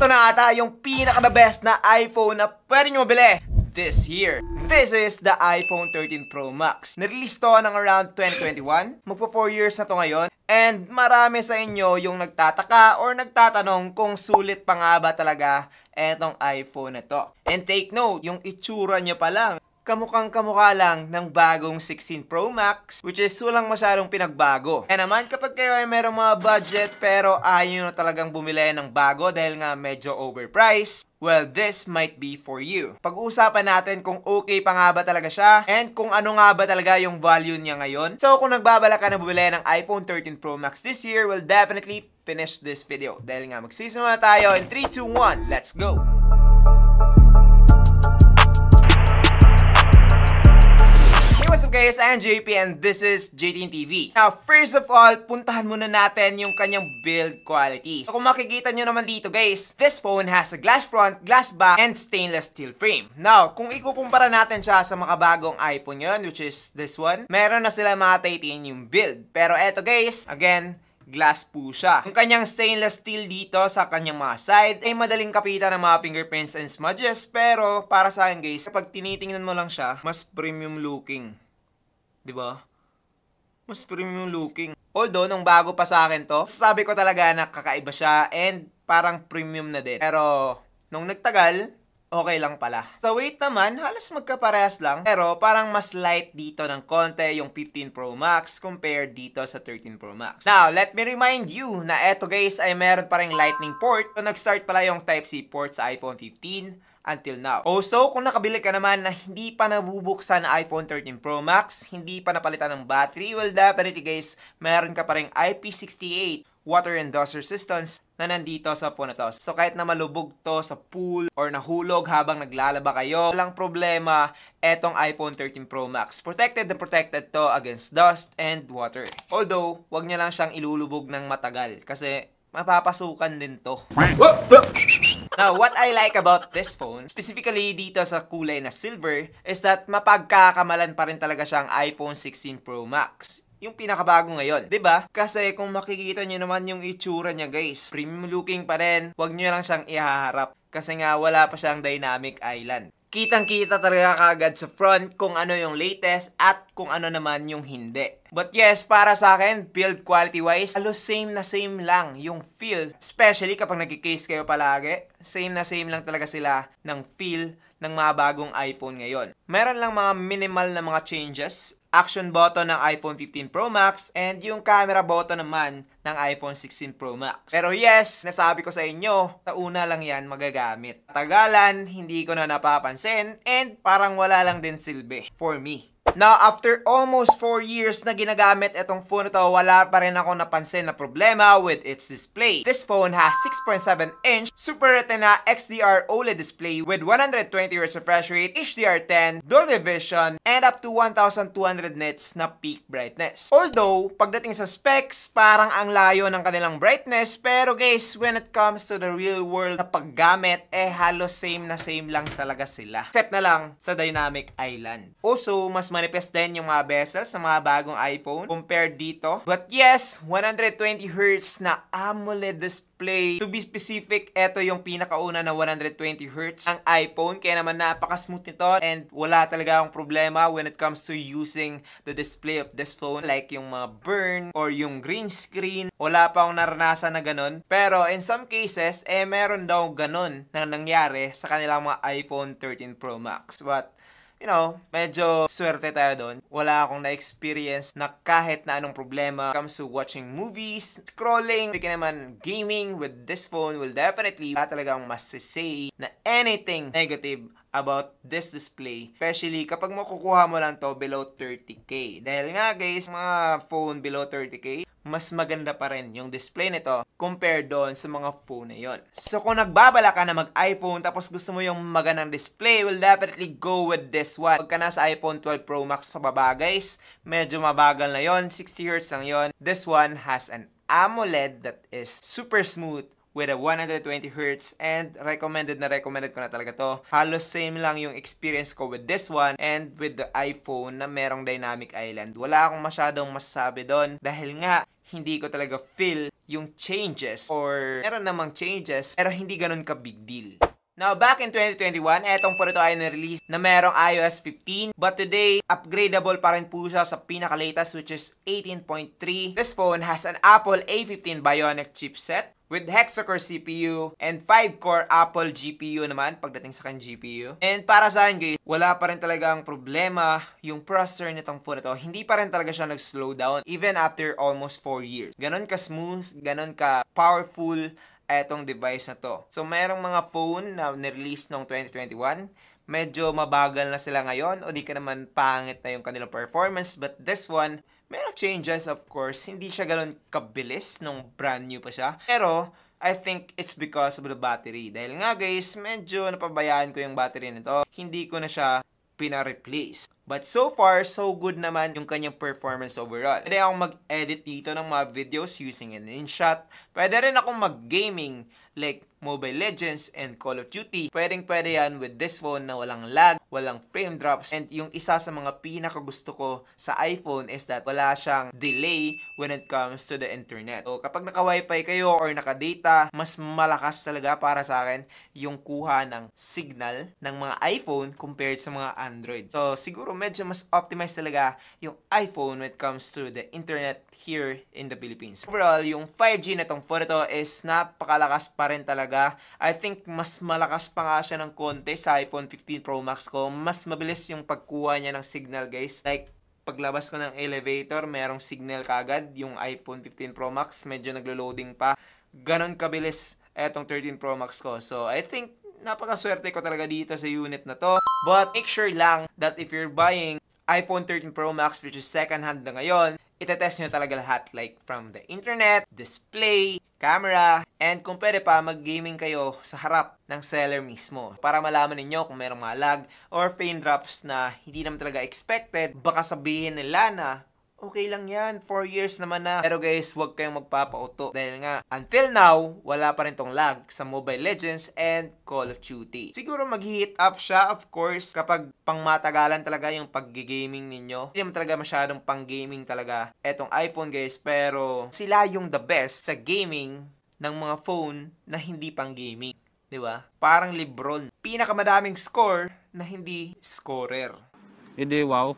Ito na ata yung pinaka-the best na iPhone na pwede nyo mabili this year. This is the iPhone 13 Pro Max. Nirelease to ng around 2021. Magpo 4 years na to ngayon. And marami sa inyo yung nagtataka or nagtatanong kung sulit pa nga ba talaga etong iPhone na to. And take note, yung itsura nyo pa lang, kamukhang-kamukha lang ng bagong 16 Pro Max, which is walang masyadong pinagbago. Kaya naman kapag kayo ay merong mga budget pero ayaw nyo na talagang bumili ng bago dahil nga medyo overpriced, well, this might be for you. Pag-uusapan natin kung okay pa nga ba talaga siya and kung ano nga ba talaga yung value niya ngayon. So kung nagbabalak ka na bumili ng iPhone 13 Pro Max this year, we'll definitely finish this video. Dahil nga magsisimula tayo in 3, 2, 1, let's go! What's up guys, I am JP and this is JTN TV. Now, first of all, puntahan muna natin yung kanyang build quality. So kung makikita nyo naman dito guys, this phone has a glass front, glass back, and stainless steel frame. Now, kung ikukumpara natin siya sa makabagong iPhone yun, which is this one, meron na sila mga titanium build. Pero eto guys, again, glass po siya. Yung kanyang stainless steel dito sa kanyang mga side ay madaling kapitan ng mga fingerprints and smudges. Pero para sa akin guys, kapag tinitingnan mo lang siya, mas premium looking. Diba? Mas premium looking. Although, nung bago pa sa akin to, sasabi ko talaga na kakaiba siya and parang premium na din. Pero, nung nagtagal, okay lang pala. Sa weight naman, halos magkaparehas lang. Pero parang mas light dito ng konti yung 15 Pro Max compared dito sa 13 Pro Max. Now, let me remind you na eto guys ay meron pa ring lightning port. So, nag-start pala yung Type-C port sa iPhone 15 until now. Also, kung nakabili ka naman na hindi pa nabubuksan na iPhone 13 Pro Max, hindi pa napalitan ng battery, well definitely guys, meron ka pa ring IP68 water and dust resistance na nandito sa phone na to. So kahit na malubog to sa pool or nahulog habang naglalaba kayo, walang problema, etong iPhone 13 Pro Max. Protected na protected to against dust and water. Although, wag niya lang siyang ilulubog ng matagal kasi mapapasukan din to. Now, what I like about this phone, specifically dito sa kulay na silver, is that mapagkakamalan pa rin talaga siyang iPhone 16 Pro Max. Yung pinakabago ngayon, 'di ba? Kasi kung makikita niyo naman yung itsura niya, guys, premium looking pa rin. Huwag niyo lang siyang ihaharap kasi nga wala pa siyang dynamic island. Kitang-kita talaga kagad sa front kung ano yung latest at kung ano naman yung hindi. But yes, para sa akin, build quality-wise, halos same na same lang yung feel. Especially kapag nag-case kayo palagi, same na same lang talaga sila ng feel ng mga bagong iPhone ngayon. Meron lang mga minimal na mga changes. Action button ng iPhone 15 Pro Max and yung camera button naman ng iPhone 16 Pro Max. Pero yes, nasabi ko sa inyo, sa una lang yan magagamit. Tagalan, hindi ko na napapansin and parang wala lang din silbi for me. Now, after almost 4 years na ginagamit itong phone ito, wala pa rin ako napansin na problema with its display. This phone has 6.7-inch Super Retina XDR OLED display with 120Hz refresh rate, HDR10, Dolby Vision, and up to 1200 nits na peak brightness. Although, pagdating sa specs, parang ang layo ng kanilang brightness, pero guys, when it comes to the real world na paggamit, halos same na same lang talaga sila. Except na lang sa dynamic island. Also, mas manifest din yung mga bezels sa mga bagong iPhone compared dito. But yes, 120Hz na AMOLED display. To be specific, ito yung pinakauna na 120Hz ang iPhone. Kaya naman napaka-smooth nito and wala talaga akong problema when it comes to using the display of this phone. Like yung mga burn or yung green screen. Wala pa akong naranasan na ganun. Pero in some cases, meron daw ganun na nangyari sa kanilang mga iPhone 13 Pro Max. But you know, medyo swerte tayo doon. Wala akong na-experience na kahit na anong problema comes to watching movies, scrolling, hindi naman gaming with this phone will definitely talagang masisay na anything negative about this display. Especially kapag makukuha mo lang to below 30K. Dahil nga guys, mga phone below 30K, mas maganda pa rin yung display nito compared doon sa mga phone na yon. So kung nagbabala ka na mag-iPhone tapos gusto mo yung magandang display, will definitely go with this one. Pagka nasa iPhone 12 Pro Max pababa guys, medyo mabagal na yon, 60Hz lang yon. This one has an AMOLED that is super smooth with a 120Hz and recommended ko na talaga to. Halos same lang yung experience ko with this one and with the iPhone na merong dynamic island. Wala akong masyadong masasabi doon dahil nga hindi ko talaga feel yung changes or meron namang changes pero hindi ganun ka big deal. Now, back in 2021, etong phone ito ay na-release na merong iOS 15. But today, upgradable pa rin po siya sa pinaka-latest which is 18.3. This phone has an Apple A15 Bionic chipset with hexa-core CPU and 5-core Apple GPU naman pagdating sa kanyang GPU. And para sa akin guys, wala pa rin talagang problema yung processor nitong phone ito. Hindi pa rin talaga siya nag-slow down even after almost 4 years. Ganon ka smooth, ganon ka powerful etong device na to. So, merong mga phone na nirelease noong 2021. Medyo mabagal na sila ngayon o di ka naman pangit na yung kanilang performance. But this one, merong changes of course. Hindi siya ganun kabilis nung brand new pa siya. Pero, I think it's because of the battery. Dahil nga guys, medyo napabayaan ko yung battery nito. Hindi ko na siya pina-replace. But so far, so good naman yung kanyang performance overall. Pwede akong mag-edit dito ng mga videos using an InShot. Pwede rin akong mag-gaming like Mobile Legends and Call of Duty. Pwede yan with this phone na walang lag, walang frame drops. And yung isa sa mga pinakagusto ko sa iPhone is that wala siyang delay when it comes to the internet. So kapag naka-wifi kayo or naka-data, mas malakas talaga para sa akin yung kuha ng signal ng mga iPhone compared sa mga Android. So siguro medyo mas optimized talaga yung iPhone when it comes to the internet here in the Philippines. Overall, yung 5G na tong phone ito is napakalakas pa rin talaga. I think mas malakas pa nga siya ng konti sa iPhone 15 Pro Max ko. Mas mabilis yung pagkuha niya ng signal guys. Like, paglabas ko ng elevator, merong signal kagad. Yung iPhone 15 Pro Max, medyo naglo-loading pa. Ganon kabilis etong 13 Pro Max ko. So, I think napakaswerte ko talaga dito sa unit na to. But make sure lang that if you're buying iPhone 13 Pro Max which is second hand na ngayon, itetest nyo talaga lahat like from the internet, display, camera, and kung pwede pa, mag-gaming kayo sa harap ng seller mismo para malaman ninyo kung merong mga lag or frame drops na hindi naman talaga expected. Baka sabihin nila na okay lang yan, 4 years naman na. Pero guys, huwag kayong magpapauto. Dahil nga, until now, wala pa rin tong lag sa Mobile Legends and Call of Duty. Siguro mag-heat up siya, of course, kapag pangmatagalan talaga yung pag-gaming ninyo. Hindi naman talaga masyadong pang-gaming talaga etong iPhone guys. Pero sila yung the best sa gaming ng mga phone na hindi pang-gaming. Diba? Parang Lebron. Pinakamadaming score na hindi scorer. Hindi, wow.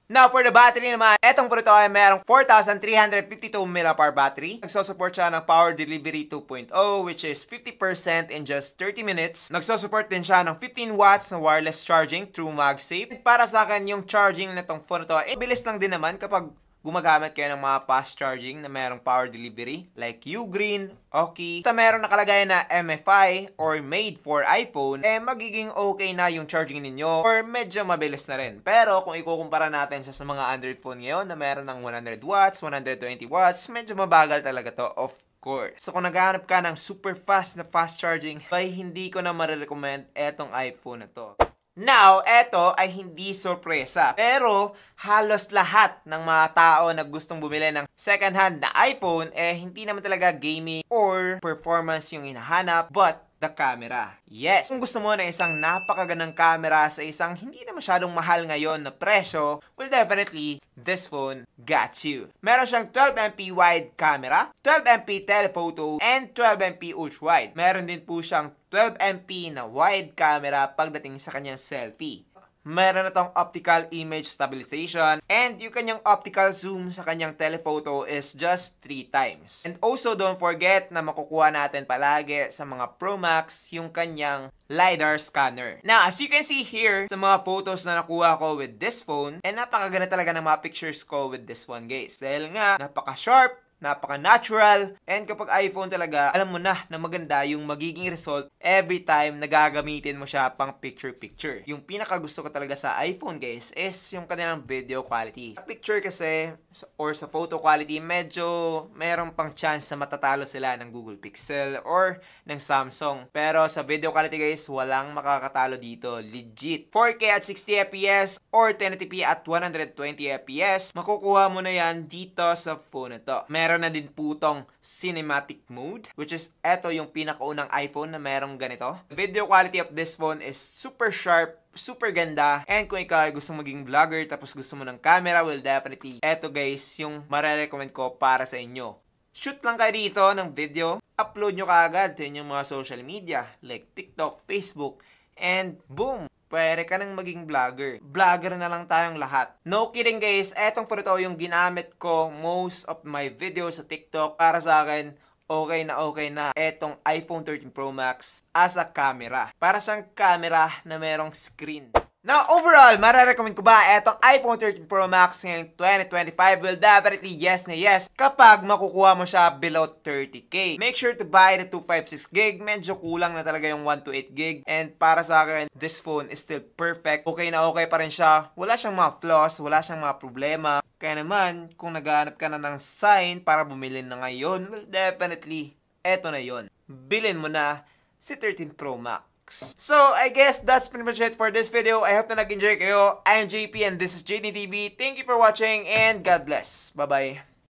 Now, for the battery naman, etong phone ito ay mayroong 4,352 mAh battery. Nagsusupport siya ng Power Delivery 2.0 which is 50% in just 30 minutes. Nagsusupport din siya ng 15 watts na wireless charging through MagSafe. Para sa akin, yung charging na itong phone ito ay bilis lang din naman kapag gumagamit kayo ng mga fast charging na mayroong power delivery like Ugreen, Oki. Sa mayroong nakalagay na MFI or made for iPhone, magiging okay na yung charging ninyo or medyo mabilis na rin. Pero kung ikukumpara natin siya sa mga Android phone ngayon na mayroon ng 100 watts, 120 watts, medyo mabagal talaga to, of course. So kung naghahanap ka ng super fast na fast charging, ay hindi ko na marirecommend etong iPhone na to. Now, eto ay hindi sorpresa. Pero, halos lahat ng mga tao na gustong bumili ng second-hand na iPhone, hindi naman talaga gaming or performance yung hinahanap, but the camera. Yes! Kung gusto mo ng isang napakagandang camera sa isang hindi na masyadong mahal ngayon na presyo, well, definitely, this phone got you. Meron siyang 12MP wide camera, 12MP telephoto, and 12MP ultra-wide. Meron din po siyang 12MP na wide camera pagdating sa kanyang selfie. Meron na tong optical image stabilization and yung kanyang optical zoom sa kanyang telephoto is just 3 times. And also don't forget na makukuha natin palagi sa mga Pro Max yung kanyang LiDAR scanner. Now, as you can see here sa mga photos na nakuha ko with this phone, napakaganda talaga ng mga pictures ko with this one guys. Dahil nga, napaka-sharp, napaka-natural, and kapag iPhone talaga, alam mo na maganda yung magiging result every time na gagamitin mo siya pang picture-picture. Yung pinaka-gusto ko talaga sa iPhone guys is yung kanilang video quality. Sa picture kasi, or sa photo quality, medyo merong pang chance na matatalo sila ng Google Pixel or ng Samsung. Pero sa video quality guys, walang makakatalo dito. Legit. 4K at 60fps or 1080p at 120fps, makukuha mo na yan dito sa phone na to. Meron na din po tong cinematic mode, which is eto yung pinakaunang iPhone na merong ganito. The video quality of this phone is super sharp, super ganda, and kung ikaw ay gusto maging vlogger tapos gusto mo ng camera, well definitely eto guys yung marirecommend ko para sa inyo. Shoot lang kayo dito ng video, upload nyo kaagad sa inyong mga social media like TikTok, Facebook, and boom! Pwede ka nang maging vlogger. Vlogger na lang tayong lahat. No kidding guys, etong photo yung ginamit ko most of my videos sa TikTok. Para sa akin, okay na etong iPhone 13 Pro Max as a camera. Para siyang camera na merong screen. Now, overall, marirecommend ko ba etong iPhone 13 Pro Max ngayong 2025? Well, definitely yes na yes kapag makukuha mo siya below 30k. Make sure to buy the 256GB. Medyo kulang na talaga yung 128GB. And para sa akin, this phone is still perfect. Okay na okay pa rin siya. Wala siyang mga flaws, wala siyang mga problema. Kaya naman, kung naghahanap ka na ng sign para bumili na ngayon, well, definitely, eto na yon. Bilhin mo na si 13 Pro Max. So, I guess that's pretty much it for this video. I hope na nag-enjoy kayo. I am JP and this is JT TV. Thank you for watching and God bless. Bye-bye.